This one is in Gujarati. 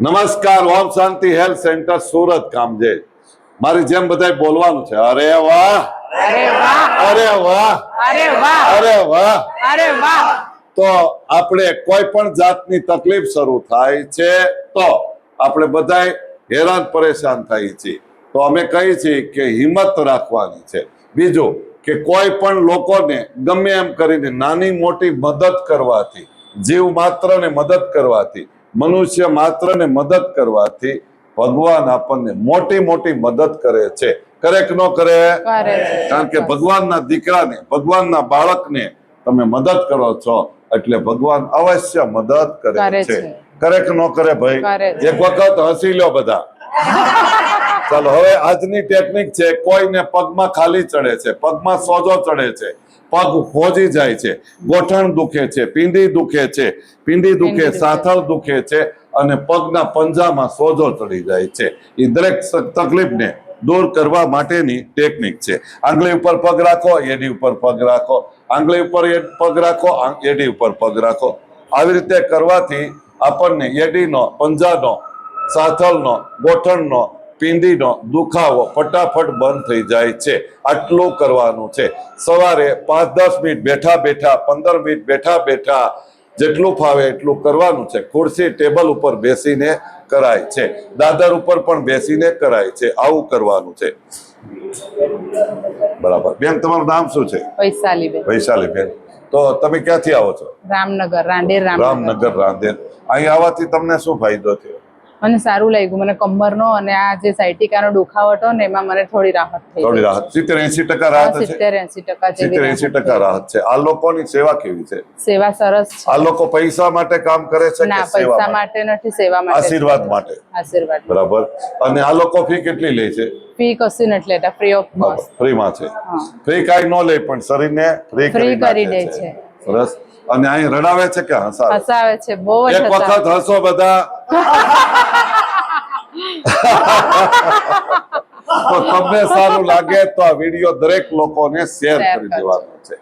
નમસ્કાર, ઓમ શાંતિ હેલ્થ સેન્ટર સુરત કામજે. મારી જેમ બધાય બોલવાનું છે. અરે વાહ, અરે વાહ, અરે વાહ, અરે વાહ, અરે વાહ. અરે વાહ. તો આપણે કોઈ પણ જાતની તકલીફ શરૂ થાય છે તો આપણે બધાય હેરાન પરેશાન થઈએ છીએ. તો અમે કહીએ છીએ કે હિંમત રાખવાની છે. બીજું કે કોઈ પણ લોકોને ગમે એમ કરીને નાની મોટી મદદ કરવાથી, જીવ માત્ર ને મદદ કરવાથી, મનુષ્ય માત્ર ને મદદ કરવાથી ભગવાન આપણને મોટી મોટી મદદ કરે છે. કરે કે ન કરે? કારણ કે ભગવાનના દીકરાને, ભગવાનના બાળકને તમે મદદ કરો છો એટલે ભગવાન અવશ્ય મદદ કરે છે. કરે કે ન કરે ભાઈ? એક વખત હસી લો બધા. ચાલો, હવે આજની ટેકનિક છે. કોઈને પગમાં ખાલી ચડે છે, પગમાં સોજો ચડે છે, પગ ખોજી જાય છે, ગોઠણ દુખે છે, પીંડી દુખે છે, પીંડી દુખે, સાથળ દુખે છે અને પગના પંજામાં સોજો ચડી જાય છે. એ દરેક તકલીફને દૂર કરવા માટેની ટેકનિક છે. આંગળી ઉપર પગ રાખો, એડી ઉપર પગ રાખો, આંગળી ઉપર પગ રાખો, એડી ઉપર પગ રાખો. આવી રીતે કરવાથી આપણને એડીનો, પંજાનો, સાથળનો, ગોઠણનો, પીંડીનો દુખાવો ફટાફટ બંધ થઈ જાય છે. આટલું કરવાનું છે. સવારે 5-10 મિનિટ બેઠા બેઠા, 15 મિનિટ બેઠા બેઠા, જેટલું ફાવે એટલું કરવાનું છે. ખુરશી ટેબલ ઉપર બેસીને કરાય છે, દાદર ઉપર પણ બેસીને કરાય છે. આવું કરવાનું છે. બરાબર. બેન, તમારું નામ શું છે? વૈશાલીબેન. વૈશાલીબેન. તો તમે ક્યાંથી આવો છો? રામનગર, રાંદેર. રામનગર, રાંદેર. અહીં આવવાથી તમને શું ફાયદો થયો? મને સારું લાગ્યું. મને કમરનો અને આ જે સાયટિકાનો દુખાવો હતો ને એમાં મને થોડી રાહત થઈ. થોડી રાહત. 70-80% રાહત છે. 70-80% જેવી 70-80% રાહત છે. આ લોકોની સેવા કેવી છે? સેવા સરસ છે. આ લોકો પૈસા માટે કામ કરે છે ના, કે સેવા પૈસા માટે નથી, સેવા માટે. આશીર્વાદ માટે. આશીર્વાદ. બરાબર. અને આ લોકો ફી કેટલી લે છે? ફી કશું નથી લેતા, ફ્રી ઓફ કોસ્ટ. ફ્રીમાં છે. ફ્રી કાંઈ ન લે પણ શરીરને ફ્રી કરી દે છે. સરસ. અને અહીં રડાવે છે કે હસાવે? હસાવે છે, બહુ જ. એક વખત હસો બધા. તો તમને સારું લાગે તો આ વિડીયો દરેક લોકોને શેર કરી દેવાનો છે.